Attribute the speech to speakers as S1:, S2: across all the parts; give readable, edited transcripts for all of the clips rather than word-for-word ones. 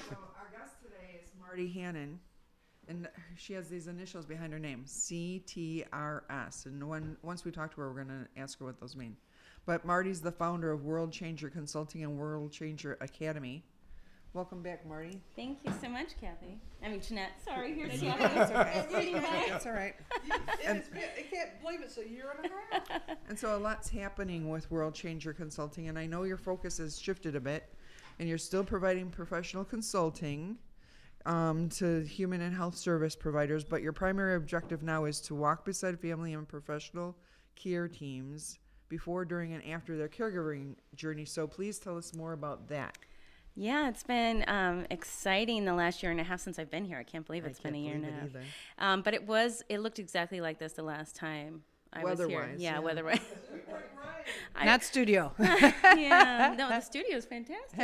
S1: So our guest today is Marti Hannon, and she has these initials behind her name, CTRS. And once we talk to her, we're going to ask her what those mean. But Marty's the founder of World Changer Consulting and World Changer Academy. Welcome back, Marti.
S2: Thank you so much, Kathy. I mean, Jeanette. Sorry, here's
S1: That's
S2: Kathy.
S1: okay. That's all right.
S3: I can't believe it's a year and a half.
S1: And so a lot's happening with World Changer Consulting, and I know your focus has shifted a bit, and you're still providing professional consulting to human and health service providers, but your primary objective now is to walk beside family and professional care teams before, during, and after their caregiving journey. So please tell us more about that.
S2: Yeah, it's been exciting the last year and a half since I've been here. I can't believe it's been a year and a half. But it looked exactly like this the last time I was here.
S1: Weather-wise,
S2: Yeah,
S1: yeah.
S2: weather-wise.
S3: Not studio.
S2: Yeah, no, the studio is fantastic.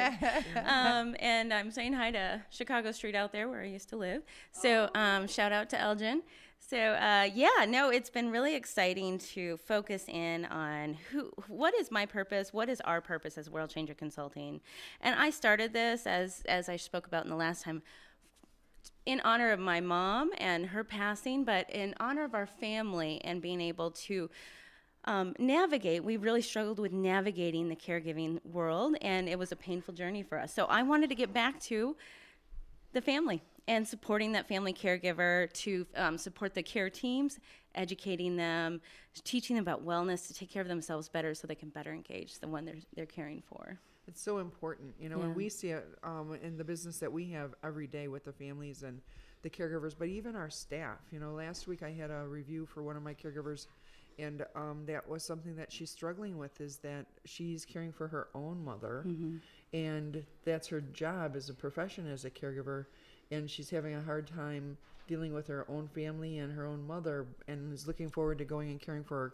S2: And I'm saying hi to Chicago Street out there where I used to live. So shout out to Elgin. So it's been really exciting to focus in on what is my purpose, what is our purpose as World Changer Consulting. And I started this, as I spoke about in the last time, in honor of my mom and her passing, but in honor of our family and being able to navigate. We really struggled with navigating the caregiving world, and it was a painful journey for us. So I wanted to get back to the family and supporting that family caregiver, to support the care teams, educating them, teaching them about wellness, to take care of themselves better so they can better engage the one they're caring for.
S1: It's so important, and we see it in the business that we have every day with the families and the caregivers, but even our staff. Last week I had a review for one of my caregivers, and that was something that she's struggling with, is that she's caring for her own mother, and that's her job as a profession as a caregiver, and she's having a hard time dealing with her own family and her own mother, and is looking forward to going and caring for her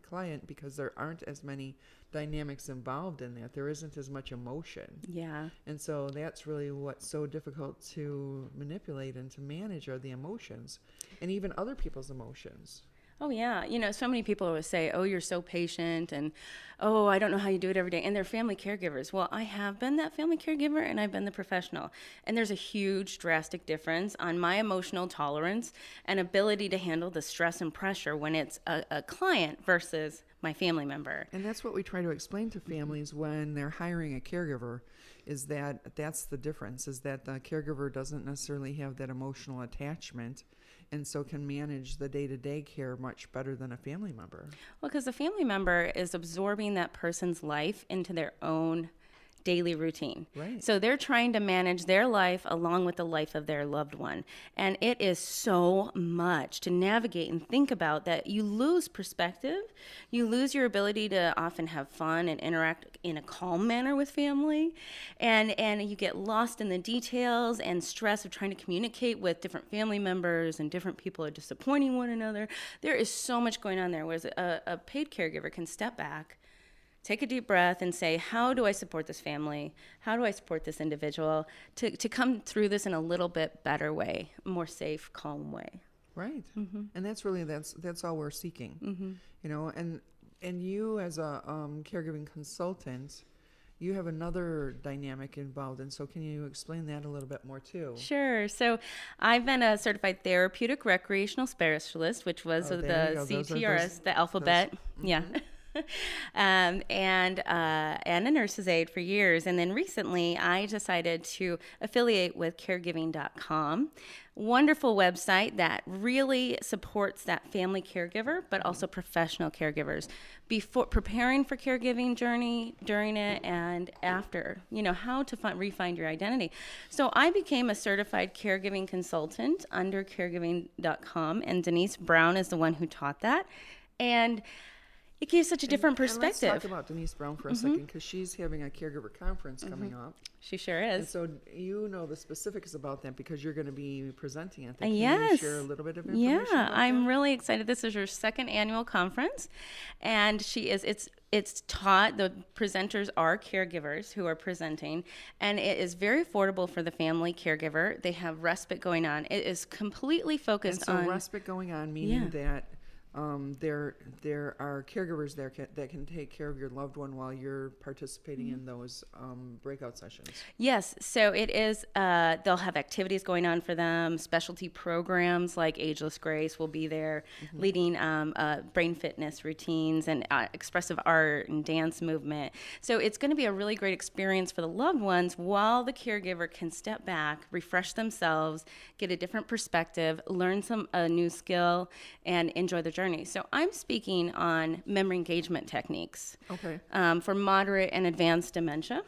S1: client because there aren't as many dynamics involved in that. There isn't as much emotion.
S2: Yeah.
S1: And so that's really what's so difficult to manipulate and to manage, are the emotions, and even other people's emotions.
S2: Oh, yeah. So many people always say, oh, you're so patient, and, oh, I don't know how you do it every day. And they're family caregivers. Well, I have been that family caregiver, and I've been the professional. And there's a huge, drastic difference on my emotional tolerance and ability to handle the stress and pressure when it's a client versus my family member.
S1: And that's what we try to explain to families when they're hiring a caregiver, is that that's the difference, is that the caregiver doesn't necessarily have that emotional attachment, and so can manage the day-to-day care much better than a family member.
S2: Well, because the family member is absorbing that person's life into their own daily routine.
S1: Right.
S2: So they're trying to manage their life along with the life of their loved one. And it is so much to navigate and think about that you lose perspective. You lose your ability to often have fun and interact in a calm manner with family. And you get lost in the details and stress of trying to communicate with different family members, and different people are disappointing one another. There is so much going on there, whereas a paid caregiver can step back, take a deep breath, and say, how do I support this family? How do I support this individual to come through this in a little bit better way, a more safe, calm way?
S1: Right. And that's really, that's all we're seeking. And you as a caregiving consultant, you have another dynamic involved. And so can you explain that a little bit more too?
S2: Sure. So I've been a certified therapeutic recreational specialist, which was the CTRS, the alphabet. Yeah. And a nurse's aide for years. And then recently I decided to affiliate with caregiving.com. Wonderful website that really supports that family caregiver, but also professional caregivers before preparing for caregiving journey, during it, and after, how to refine your identity. So I became a certified caregiving consultant under caregiving.com, and Denise Brown is the one who taught that. And it gives such a different perspective.
S1: And let's talk about Denise Brown for a second, because she's having a caregiver conference coming up.
S2: She sure is.
S1: And so you know the specifics about that because you're going to be presenting at that. Can
S2: Yes.
S1: you share a little bit of information about
S2: I'm
S1: that?
S2: really excited. This is her second annual conference, and it's taught, the presenters are caregivers who are presenting, and it is very affordable for the family caregiver. They have respite going on. It is completely focused
S1: and so
S2: on
S1: respite going on, meaning that there are caregivers there that can take care of your loved one while you're participating in those breakout sessions.
S2: Yes, so it is, they'll have activities going on for them, specialty programs like Ageless Grace will be there, leading brain fitness routines and expressive art and dance movement. So it's going to be a really great experience for the loved ones while the caregiver can step back, refresh themselves, get a different perspective, learn a new skill, and enjoy the journey. So I'm speaking on memory engagement techniques for moderate and advanced dementia,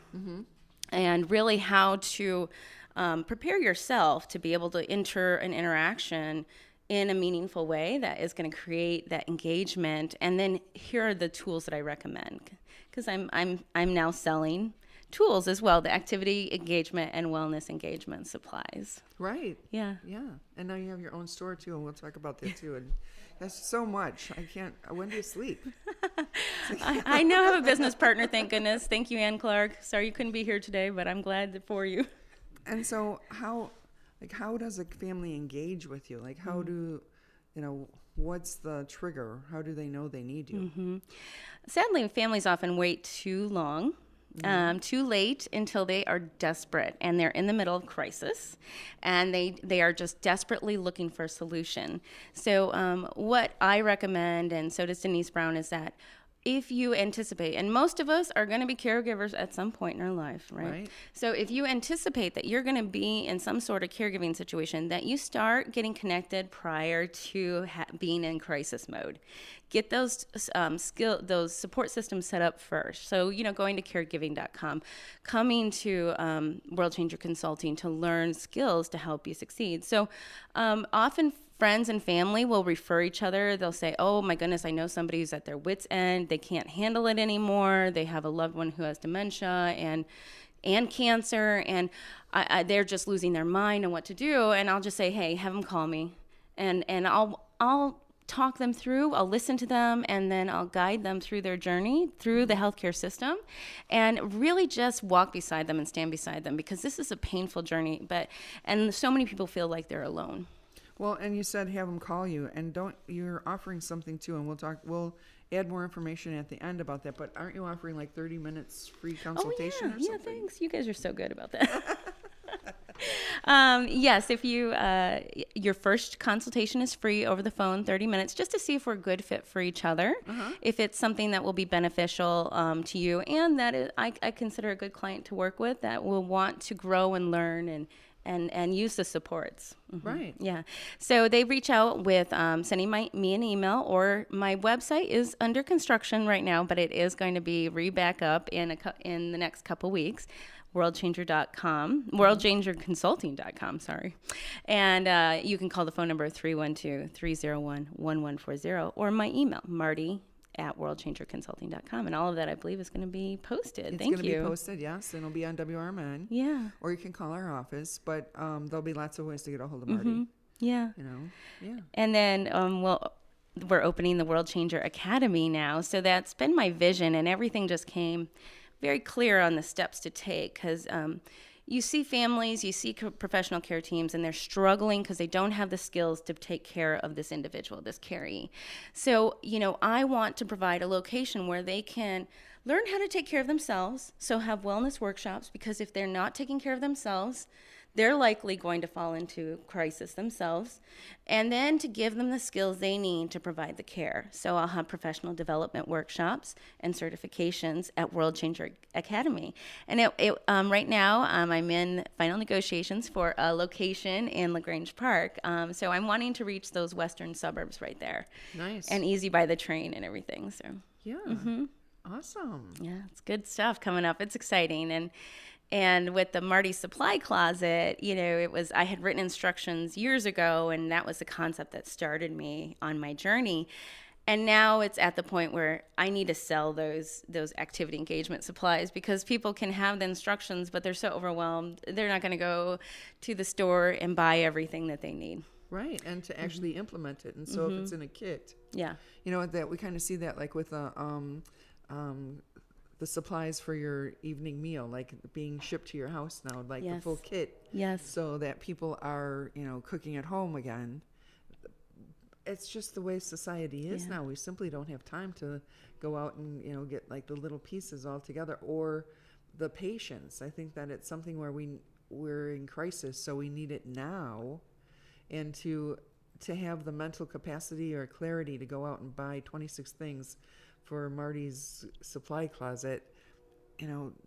S2: and really how to prepare yourself to be able to enter an interaction in a meaningful way that is going to create that engagement. And then here are the tools that I recommend, because I'm now selling tools as well, the activity engagement and wellness engagement supplies.
S1: Right.
S2: Yeah.
S1: And now you have your own store too, and we'll talk about that too. And that's so much. When do you sleep?
S2: I now have a business partner, thank goodness. Thank you, Ann Clark. Sorry you couldn't be here today, but I'm glad for you.
S1: And so how does a family engage with you? Like how do, what's the trigger? How do they know they need you?
S2: Sadly, families often wait too long. Too late until they are desperate and they're in the middle of crisis and they are just desperately looking for a solution. So what I recommend, and so does Denise Brown, is that if you anticipate, and most of us are going to be caregivers at some point in our life, right? So if you anticipate that you're going to be in some sort of caregiving situation, that you start getting connected prior to being in crisis mode. Get those those support systems set up first. So, going to caregiving.com, coming to World Changer Consulting to learn skills to help you succeed. So often friends and family will refer each other. They'll say, oh my goodness, I know somebody who's at their wit's end. They can't handle it anymore. They have a loved one who has dementia and cancer, and they're just losing their mind on what to do. And I'll just say, hey, have them call me, and I'll talk them through. I'll listen to them, and then I'll guide them through their journey through the healthcare system, and really just walk beside them and stand beside them, because this is a painful journey. And so many people feel like they're alone.
S1: Well, and you said have them call you, and you're offering something too, and we'll add more information at the end about that, but aren't you offering like 30 minutes free consultation or something?
S2: Yeah, thanks. You guys are so good about that. Yes, if your first consultation is free over the phone, 30 minutes, just to see if we're a good fit for each other, if it's something that will be beneficial to you, and that I consider a good client to work with, that will want to grow and learn and use the supports.
S1: Right.
S2: Yeah. So they reach out with sending me an email, or my website is under construction right now, but it is going to be back up in the next couple weeks. Worldchanger.com, worldchangerconsulting.com, sorry. And you can call the phone number 312-301-1140, or my email, marti@worldchangerconsulting.com. And all of that, I believe, is going to be posted. Thank you.
S1: It's going to be posted, yes, and it'll be on WRMN.
S2: Yeah.
S1: Or you can call our office, but there'll be lots of ways to get a hold of Marti.
S2: Yeah.
S1: Yeah.
S2: And then, we're opening the World Changer Academy now. So that's been my vision, and everything just came very clear on the steps to take, because you see families, you see professional care teams, and they're struggling because they don't have the skills to take care of this individual, this caree. So, I want to provide a location where they can learn how to take care of themselves, so have wellness workshops, because if they're not taking care of themselves, they're likely going to fall into crisis themselves, and then to give them the skills they need to provide the care. So I'll have professional development workshops and certifications at World Changer Academy. And right now, I'm in final negotiations for a location in LaGrange Park. So I'm wanting to reach those western suburbs right there.
S1: Nice.
S2: And easy by the train and everything. So
S1: yeah. Awesome.
S2: Yeah, it's good stuff coming up. It's exciting. And with the Marti Supply Closet, I had written instructions years ago, and that was the concept that started me on my journey. And now it's at the point where I need to sell those activity engagement supplies, because people can have the instructions, but they're so overwhelmed. They're not going to go to the store and buy everything that they need.
S1: Right, and to actually implement it. And so if it's in a kit.
S2: Yeah.
S1: That we kind of see that like with the supplies for your evening meal, like being shipped to your house now, like the full kit.
S2: Yes.
S1: So that people are, cooking at home again. it's just the way society is
S2: Yeah.
S1: now. We simply don't have time to go out and, get like the little pieces all together, or the patience. I think that it's something where we're in crisis, so we need it now, and to have the mental capacity or clarity to go out and buy 26 things for Marty's supply closet.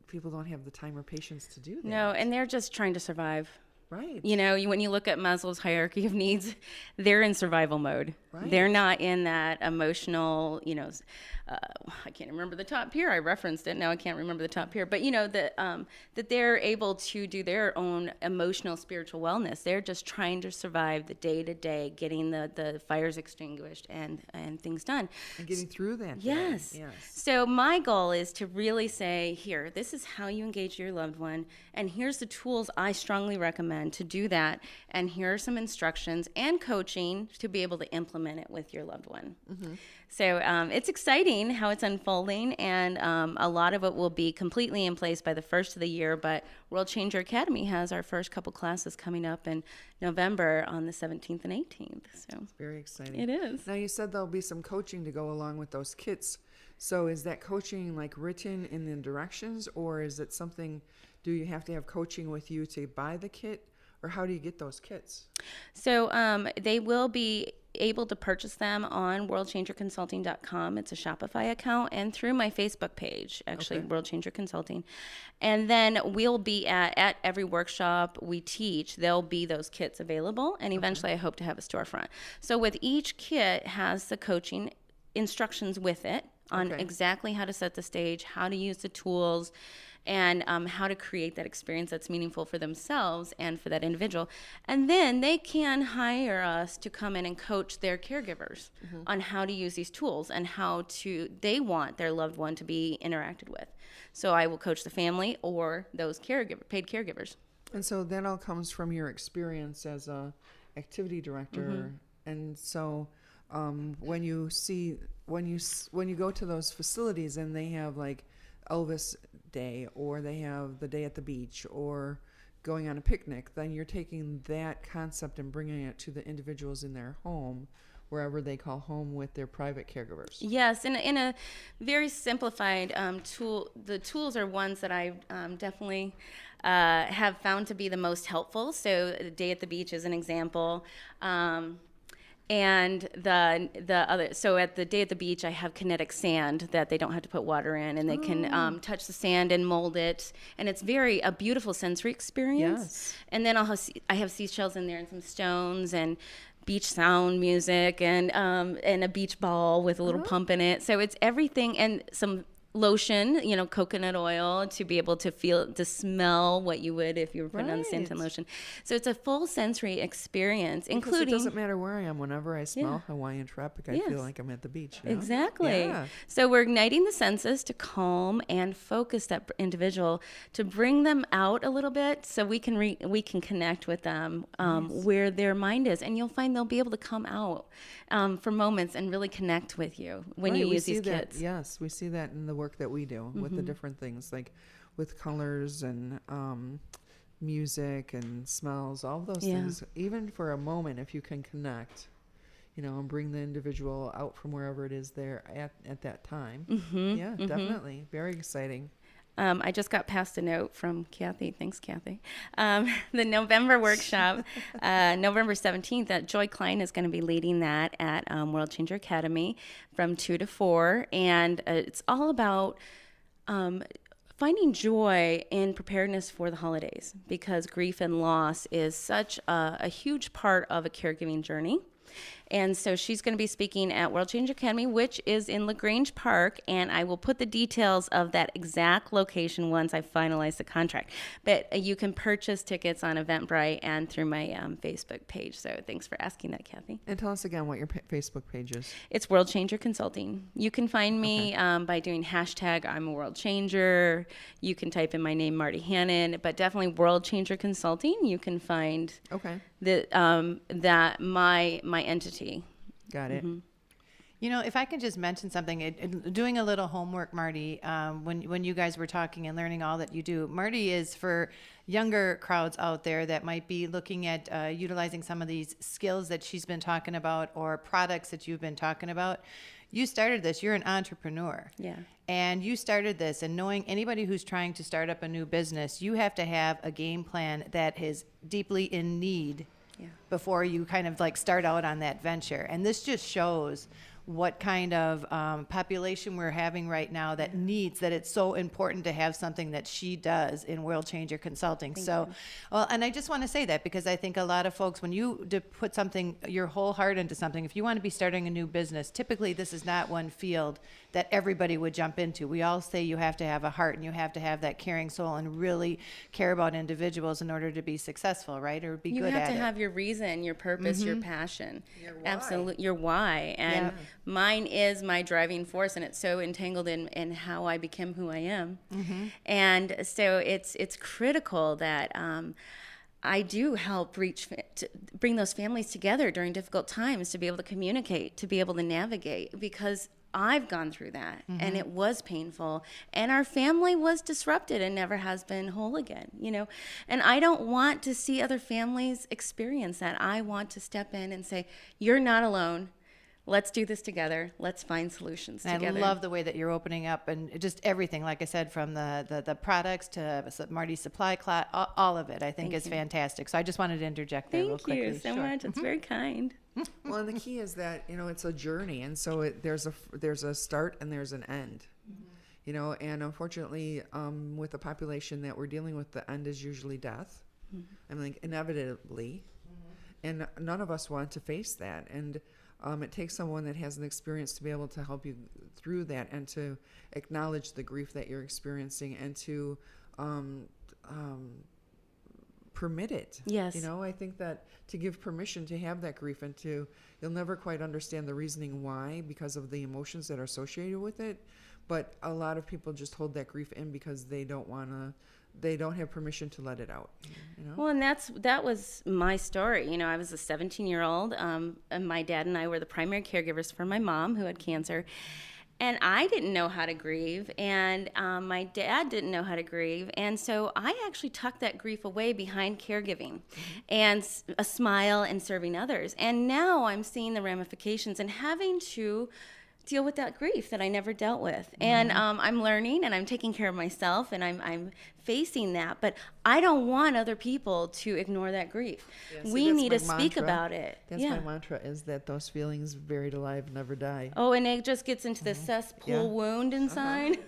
S1: People don't have the time or patience to do that.
S2: No, and they're just trying to survive.
S1: Right.
S2: When you look at Maslow's hierarchy of needs, they're in survival mode.
S1: Right.
S2: They're not in that emotional, I can't remember the top tier. I referenced it. Now I can't remember the top tier. But, that they're able to do their own emotional, spiritual wellness. They're just trying to survive the day-to-day, getting the fires extinguished and things done.
S1: And getting through that.
S2: Yes.
S1: Yes.
S2: So my goal is to really say, here, this is how you engage your loved one, and here's the tools I strongly recommend to do that, and here are some instructions and coaching to be able to implement it with your loved one. Mm-hmm. So it's exciting how it's unfolding, and a lot of it will be completely in place by the first of the year, but World Changer Academy has our first couple classes coming up in November on the 17th and 18th. So
S1: it's very exciting.
S2: It is.
S1: Now, you said there'll be some coaching to go along with those kits. So is that coaching like written in the directions, or is it something, do you have to have coaching with you to buy the kit, or how do you get those kits?
S2: So they will be able to purchase them on worldchangerconsulting.com. It's a Shopify account, and through my Facebook page, actually,
S1: Okay.
S2: World Changer Consulting. And then we'll be at every workshop we teach, there'll be those kits available, and eventually I hope to have a storefront. So with each kit has the coaching instructions with it on
S1: Okay.
S2: exactly how to set the stage, how to use the tools, and how to create that experience that's meaningful for themselves and for that individual. And then they can hire us to come in and coach their caregivers on how to use these tools and how they want their loved one to be interacted with. So I will coach the family or those paid caregivers.
S1: And so that all comes from your experience as a activity director. And so when you go to those facilities and they have like Elvis Day, or they have the day at the beach, or going on a picnic, then you're taking that concept and bringing it to the individuals in their home, wherever they call home, with their private caregivers.
S2: Yes, in a very simplified tool. The tools are ones that I definitely have found to be the most helpful. So the day at the beach is an example. And the other, so at the day at the beach, I have kinetic sand that they don't have to put water in, and they can touch the sand and mold it, and it's a beautiful sensory experience.
S1: Yes.
S2: And then I have seashells in there and some stones and beach sound music and a beach ball with a little pump in it. So it's everything, and some lotion, coconut oil, to be able to smell what you would if you were putting on the scent and lotion. So it's a full sensory experience,
S1: Because
S2: including.
S1: it doesn't matter where I am. Whenever I smell Hawaiian Tropic, I
S2: Yes.
S1: feel like I'm at the beach.
S2: Exactly.
S1: Yeah.
S2: So we're igniting the senses to calm and focus that individual, to bring them out a little bit, so we can connect with them where their mind is, and you'll find they'll be able to come out for moments and really connect with you when you use these kits.
S1: Yes, we see that in the work that we do with the different things, like with colors and music and smells, all those things. Even for a moment, if you can connect, and bring the individual out from wherever it is they're at that time. Definitely. Very exciting.
S2: I just got passed a note from Kathy. Thanks, Kathy. The November workshop, November 17th, Joy Klein is going to be leading that at World Changer Academy from 2 to 4. And it's all about finding joy in preparedness for the holidays, because grief and loss is such a huge part of a caregiving journey. And so she's going to be speaking at World Changer Academy, which is in LaGrange Park, and I will put the details of that exact location once I finalize the contract. But you can purchase tickets on Eventbrite and through my Facebook page. So thanks for asking that, Kathy.
S1: And tell us again what your Facebook page is.
S2: It's World Changer Consulting. You can find me by doing hashtag I'm a World Changer. You can type in my name, Marti Hannon, but definitely World Changer Consulting. You can find
S1: Okay.
S2: that my entity.
S1: Got it.
S4: You know, if I can just mention something, doing a little homework, Marty, when you guys were talking and learning all that you do, Marty is for younger crowds out there that might be looking at utilizing some of these skills that she's been talking about or products that you've been talking about. You started this, you're an entrepreneur.
S2: Yeah.
S4: And you started this, and knowing anybody who's trying to start up a new business, you have to have a game plan that is deeply in need before you kind of like start out on that venture. And this just shows what kind of population we're having right now that needs, that it's so important to have something that she does in World Changer Consulting. Well, and I just want to say that because I think a lot of folks, when you put something, your whole heart into something, if you want to be starting a new business, typically this is not one field that everybody would jump into. We all say you have to have a heart and you have to have that caring soul and really care about individuals in order to be successful, right? Or be good at it.
S2: You have to have your reason, your purpose, your passion.
S1: Your why.
S2: Absolutely, your why. And mine is my driving force, and it's so entangled in how I became who I am. And so it's critical that I do help bring those families together during difficult times, to be able to communicate, to be able to navigate, because I've gone through that and it was painful, and our family was disrupted and never has been whole again, you know. And I don't want to see other families experience that. I want to step in and say, you're not alone. Let's do this together. Let's find solutions together.
S4: I love the way that you're opening up, and just everything, like I said, from the products to Marty's supply closet, all of it, I think is fantastic. So I just wanted to interject there real quickly.
S2: Thank you so much. It's very kind.
S1: Well, and the key is that, you know, it's a journey, and so there's a start and there's an end. You know, and unfortunately, with the population that we're dealing with, the end is usually death. I mean, like, inevitably, and none of us want to face that. And it takes someone that has an experience to be able to help you through that, and to acknowledge the grief that you're experiencing, and to permit it.
S2: Yes.
S1: You know, I think that to give permission to have that grief, and you'll never quite understand the reasoning why, because of the emotions that are associated with it. But a lot of people just hold that grief in because they don't have permission to let it out. You know?
S2: Well, and that was my story. You know, I was a 17-year-old, and my dad and I were the primary caregivers for my mom, who had cancer. And I didn't know how to grieve, and my dad didn't know how to grieve. And so I actually tucked that grief away behind caregiving and a smile and serving others. And now I'm seeing the ramifications and having to deal with that grief that I never dealt with. And I'm learning, and I'm taking care of myself, and I'm facing that. But I don't want other people to ignore that grief.
S1: Yeah,
S2: we need to speak about it.
S1: That's my mantra, is that those feelings buried alive never die.
S2: Oh, and it just gets into the cesspool wound inside.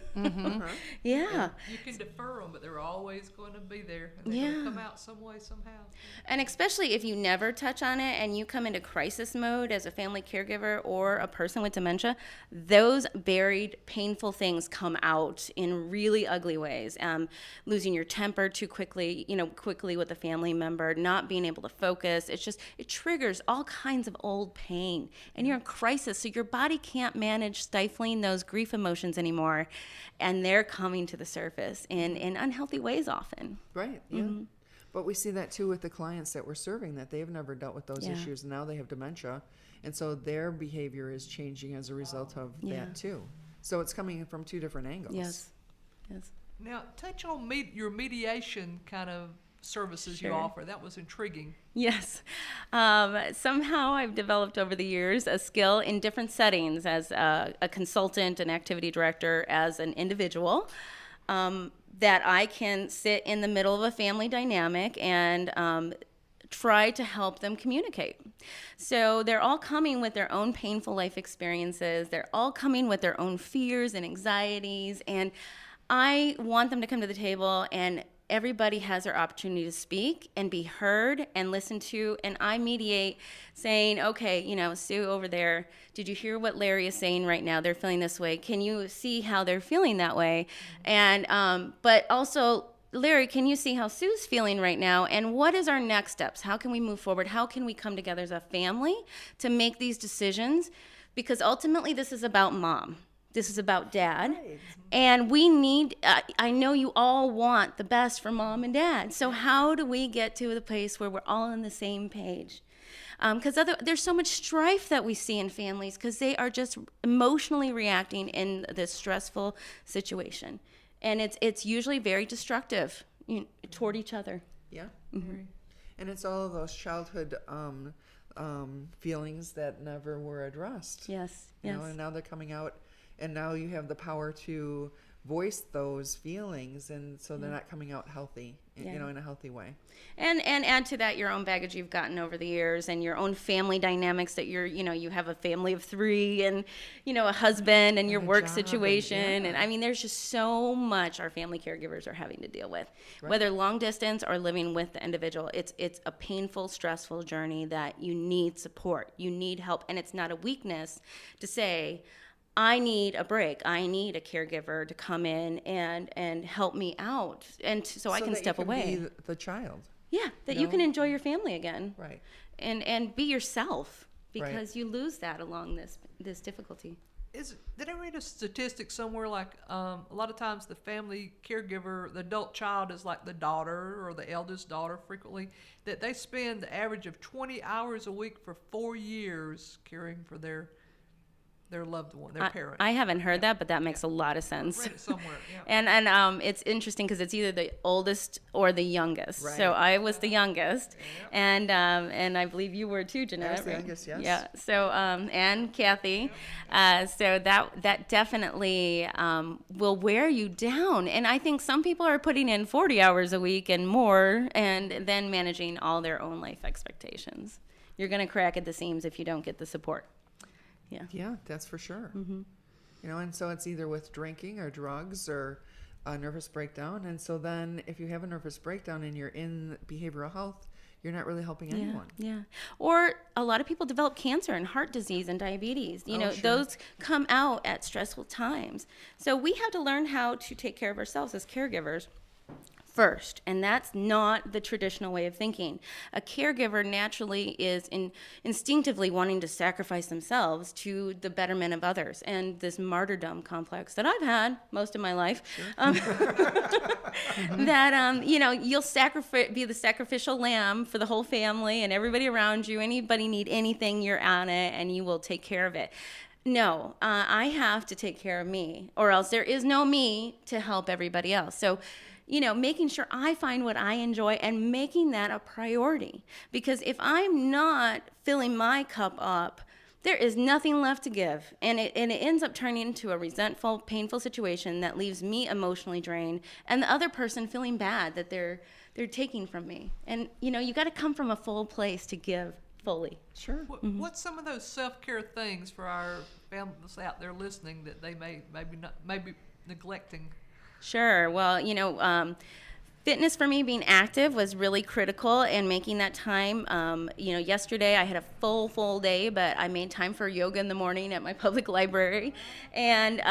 S2: Yeah.
S3: You can defer them, but they're always going to be there. And they're going to come out some way, somehow.
S2: And especially if you never touch on it and you come into crisis mode as a family caregiver or a person with dementia, those buried, painful things come out in really ugly ways. Losing your temper too quickly with a family member, not being able to focus. It triggers all kinds of old pain. And you're in crisis, so your body can't manage stifling those grief emotions anymore. And they're coming to the surface in unhealthy ways often.
S1: Right, yeah. But we see that too with the clients that we're serving, that they've never dealt with those issues, and now they have dementia. And so their behavior is changing as a result of that too. So it's coming from two different angles.
S2: Yes.
S3: Now, touch on your mediation kind of services you offer. That was intriguing.
S2: Yes. Somehow I've developed over the years a skill in different settings as a consultant, an activity director, as an individual, that I can sit in the middle of a family dynamic and try to help them communicate. So they're all coming with their own painful life experiences. They're all coming with their own fears and anxieties. And I want them to come to the table, and everybody has their opportunity to speak and be heard and listened to. And I mediate, saying, okay, Sue over there, did you hear what Larry is saying right now? They're feeling this way. Can you see how they're feeling that way? And but also, Larry, can you see how Sue's feeling right now? And what is our next steps? How can we move forward? How can we come together as a family to make these decisions? Because ultimately, this is about mom. This is about dad. Right. And we need, I know you all want the best for mom and dad. So how do we get to the place where we're all on the same page? Because there's so much strife that we see in families because they are just emotionally reacting in this stressful situation. And it's usually very destructive toward each other.
S1: Yeah. Mm-hmm. And it's all of those childhood feelings that never were addressed.
S2: Yes.
S1: You know, and now they're coming out, and now you have the power to voice those feelings, and so they're not coming out healthy, you know, in a healthy way.
S2: And add to that your own baggage you've gotten over the years, and your own family dynamics that you have a family of 3, and a husband, and your work situation, and I mean, there's just so much our family caregivers are having to deal with, whether long distance or living with the individual. It's a painful, stressful journey that you need support, you need help, and it's not a weakness to say, I need a break. I need a caregiver to come in and help me out, and so I can step away.
S1: Be the child.
S2: Yeah, that you can enjoy your family again.
S1: Right.
S2: And be yourself, because you lose that along this difficulty.
S3: Did I read a statistic somewhere like a lot of times the family caregiver, the adult child is like the daughter or the eldest daughter frequently, that they spend the average of 20 hours a week for 4 years caring for their loved one, their parent.
S2: I haven't heard that, but that makes a lot of sense.
S3: I read it somewhere, yeah.
S2: And it's interesting because it's either the oldest or the youngest. Right. So I was the youngest, and I believe you were too, Jeanette.
S1: I was the youngest, yes.
S2: Yeah. So and Kathy, so that definitely will wear you down. And I think some people are putting in 40 hours a week and more, and then managing all their own life expectations. You're going to crack at the seams if you don't get the support.
S1: Yeah, that's for sure.
S2: Mm-hmm.
S1: And so it's either with drinking or drugs or a nervous breakdown. And so then if you have a nervous breakdown and you're in behavioral health, you're not really helping anyone.
S2: Yeah. Or a lot of people develop cancer and heart disease and diabetes. Those come out at stressful times. So we have to learn how to take care of ourselves as caregivers first, and that's not the traditional way of thinking. A caregiver naturally is instinctively wanting to sacrifice themselves to the betterment of others, and this martyrdom complex that I've had most of my life, that you'll be the sacrificial lamb for the whole family and everybody around you. Anybody need anything, you're on it, and you will take care of it. No, I have to take care of me, or else there is no me to help everybody else. So making sure I find what I enjoy and making that a priority. Because if I'm not filling my cup up, there is nothing left to give. And it ends up turning into a resentful, painful situation that leaves me emotionally drained and the other person feeling bad that they're taking from me. And, you got to come from a full place to give fully.
S1: Sure.
S3: What's some of those self-care things for our families out there listening that they may be neglecting?
S2: Sure. Well, fitness for me, being active, was really critical, and making that time. Yesterday I had a full day, but I made time for yoga in the morning at my public library, and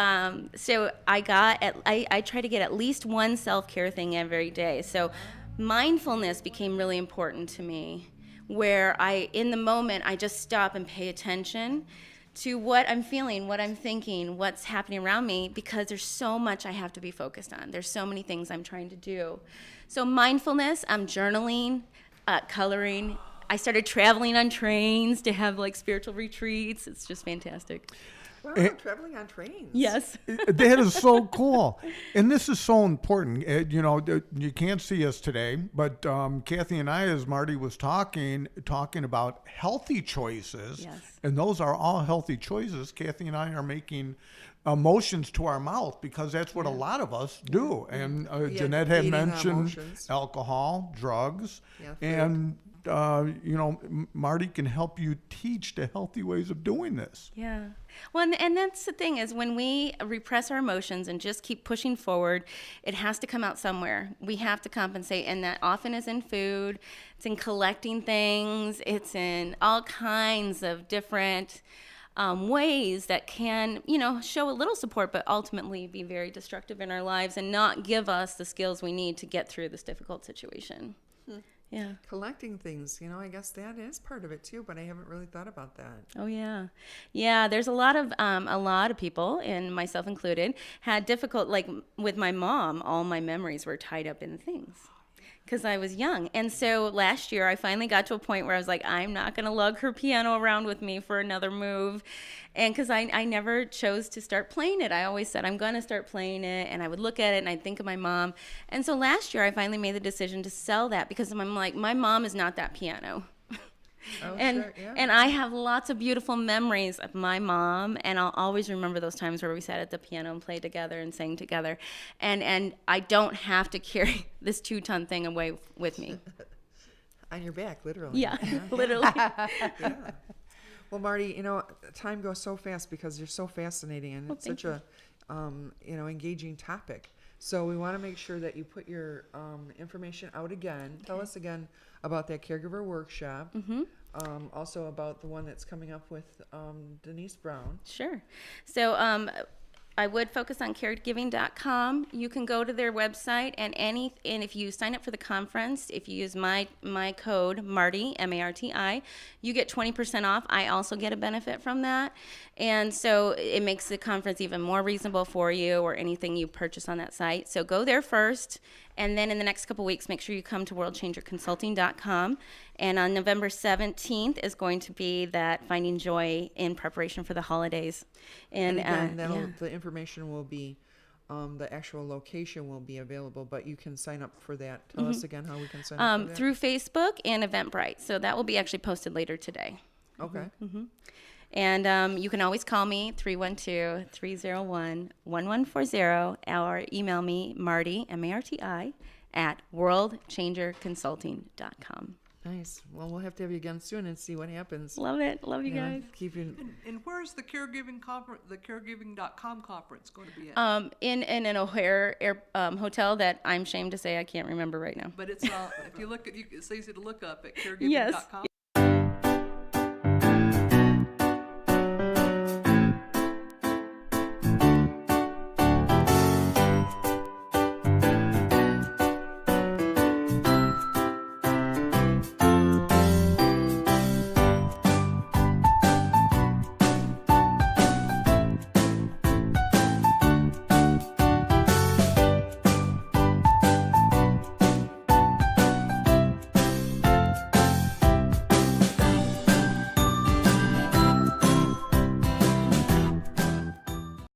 S2: so I try to get at least one self-care thing every day. So mindfulness became really important to me, where in the moment I just stop and pay attention to what I'm feeling, what I'm thinking, what's happening around me, because there's so much I have to be focused on. There's so many things I'm trying to do. So mindfulness, I'm journaling, coloring. I started traveling on trains to have spiritual retreats. It's just fantastic.
S1: Wow, traveling on trains.
S2: Yes.
S5: That is so cool. And this is so important. You can't see us today, but Kathy and I, as Marty was talking about healthy choices,
S2: yes.
S5: And those are all healthy choices. Kathy and I are making emotions to our mouth because that's what a lot of us do. And Jeanette had mentioned alcohol, drugs, and Marty can help you teach the healthy ways of doing this.
S2: Yeah. Well, and that's the thing, is when we repress our emotions and just keep pushing forward, it has to come out somewhere. We have to compensate, and that often is in food, it's in collecting things, it's in all kinds of different ways that can, show a little support, but ultimately be very destructive in our lives and not give us the skills we need to get through this difficult situation. Yeah.
S1: Collecting things, I guess that is part of it too, but I haven't really thought about that.
S2: Oh yeah. Yeah, there's a lot of people, and myself included, had difficult, with my mom, all my memories were tied up in things. because I was young. And so last year I finally got to a point where I was like, I'm not going to lug her piano around with me for another move. And because I never chose to start playing it. I always said, I'm going to start playing it. And I would look at it and I'd think of my mom. And so last year I finally made the decision to sell that because I'm like, my mom is not that piano.
S1: Oh,
S2: and
S1: sure, yeah.
S2: and I have lots of beautiful memories of my mom, and I'll always remember those times where we sat at the piano and played together and sang together, and I don't have to carry this 2-ton thing away with me.
S1: On your back, literally.
S2: Yeah, literally.
S1: Yeah. Well, Marti, you know, time goes so fast because you're so fascinating, and it's such a you know, engaging topic. So we want to make sure that you put your information out again. Okay. Tell us again about that caregiver workshop.
S2: Mm-hmm.
S1: Also about the one that's coming up with Denise Brown.
S2: Sure. So I would focus on caregiving.com. You can go to their website and if you sign up for the conference, if you use my code Marti, M-A-R-T-I, you get 20% off. I also get a benefit from that. And so it makes the conference even more reasonable for you or anything you purchase on that site. So go there first. And then in the next couple weeks, make sure you come to worldchangerconsulting.com. And on November 17th is going to be that Finding Joy in Preparation for the Holidays. And
S1: again, the information will be, the actual location will be available, but you can sign up for that. Tell us again how we can sign up for that.
S2: Through Facebook and Eventbrite. So that will be actually posted later today.
S1: Okay.
S2: Mm-hmm. And you can always call me, 312-301-1140, or email me, Marti, M-A-R-T-I, at worldchangerconsulting.com.
S1: Nice. Well, we'll have to have you again soon and see what happens.
S2: Love it. Love you guys.
S1: Keep you.
S3: And where's the caregiving conference, the caregiving.com conference going to be at?
S2: In an O'Hare hotel that I'm ashamed to say I can't remember right now.
S3: But it's if you look at it's easy to look up at caregiving.com.